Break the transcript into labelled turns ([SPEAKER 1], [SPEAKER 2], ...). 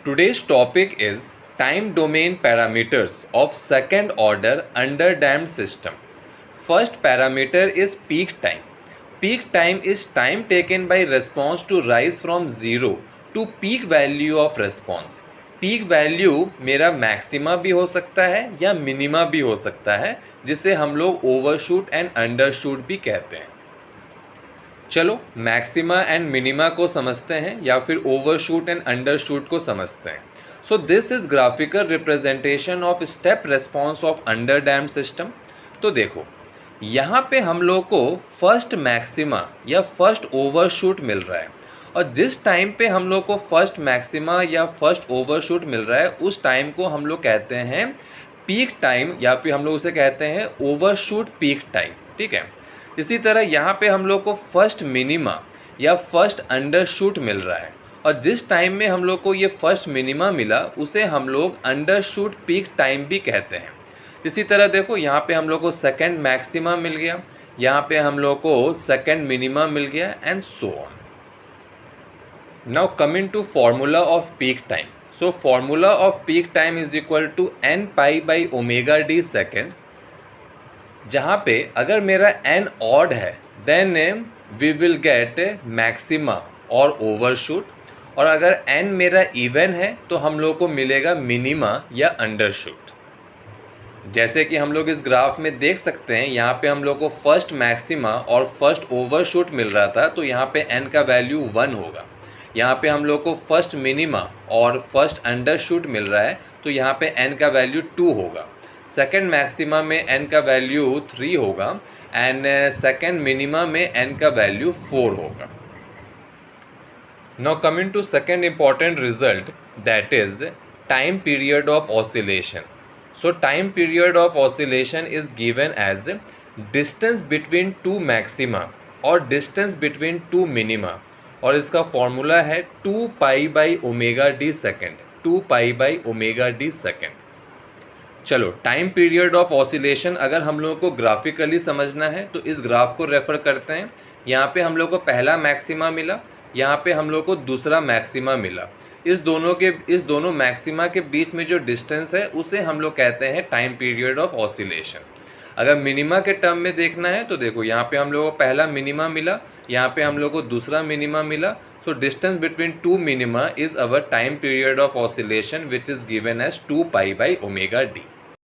[SPEAKER 1] Today's topic is time domain parameters of second order underdamped system. First parameter is peak time. Peak time is time taken by response to rise from zero to peak value of response. Peak value मेरा maxima भी हो सकता है या minima भी हो सकता है, जिसे हम लोग ओवरशूट एंड अंडरशूट भी कहते हैं। चलो मैक्सिमा एंड मिनिमा को समझते हैं या फिर ओवरशूट एंड अंडरशूट को समझते हैं। So this is graphical representation of step response of underdamped system. तो देखो यहाँ पे हम लोग को फर्स्ट मैक्सिमा या फर्स्ट ओवरशूट मिल रहा है, और जिस टाइम पे हम लोग को फर्स्ट मैक्सिमा या फर्स्ट ओवरशूट मिल रहा है उस टाइम को हम लोग कहते हैं पीक टाइम, या फिर हम लोग उसे कहते हैं ओवरशूट पीक टाइम। ठीक है, इसी तरह यहाँ पे हम लोग को फर्स्ट मिनिमा या फर्स्ट अंडरशूट मिल रहा है, और जिस टाइम में हम लोग को ये फर्स्ट मिनिमा मिला उसे हम लोग अंडरशूट पीक टाइम भी कहते हैं। इसी तरह देखो यहाँ पे हम लोग को सेकेंड मैक्सिमा मिल गया, यहाँ पे हम लोग को सेकेंड मिनिमा मिल गया, and so on. Now coming to formula of peak time. So formula of peak time is equal to n pi by omega d second. जहाँ पे अगर मेरा n odd है then we will get maxima और overshoot, और अगर n मेरा even है तो हम लोग को मिलेगा मिनिमा या अंडरशूट। जैसे कि हम लोग इस ग्राफ में देख सकते हैं, यहाँ पे हम लोग को फर्स्ट मैक्सिमा और फर्स्ट ओवरशूट मिल रहा था, तो यहाँ पे n का वैल्यू 1 होगा। यहाँ पे हम लोग को फर्स्ट मिनिमा और फर्स्ट अंडरशूट मिल रहा है, तो यहाँ पे n का वैल्यू 2 होगा। सेकंड मैक्सिमा में n का वैल्यू 3 होगा, एंड सेकंड मिनिमा में n का वैल्यू 4 होगा। Now coming to second important result, that is time period of oscillation. So time period of oscillation is given as distance between two maxima और distance between two minima, और इसका formula है 2 pi by omega D second, 2 pi by omega D second. चलो time period of oscillation अगर हम लोगों को graphically समझना है तो इस ग्राफ को रेफर करते हैं। यहाँ पे हम लोग को पहला मैक्सिमा मिला, यहाँ पे हम लोग को दूसरा मैक्सिमा मिला। इस दोनों मैक्सिमा के बीच में जो डिस्टेंस है उसे हम लोग कहते हैं टाइम पीरियड ऑफ ऑसिलेशन। अगर मिनिमा के टर्म में देखना है तो देखो यहाँ पे हम लोगों को पहला मिनिमा मिला, यहाँ पे हम लोग को दूसरा मिनिमा मिला। So distance between two minima is our time period of oscillation which is given as 2 pi by omega D.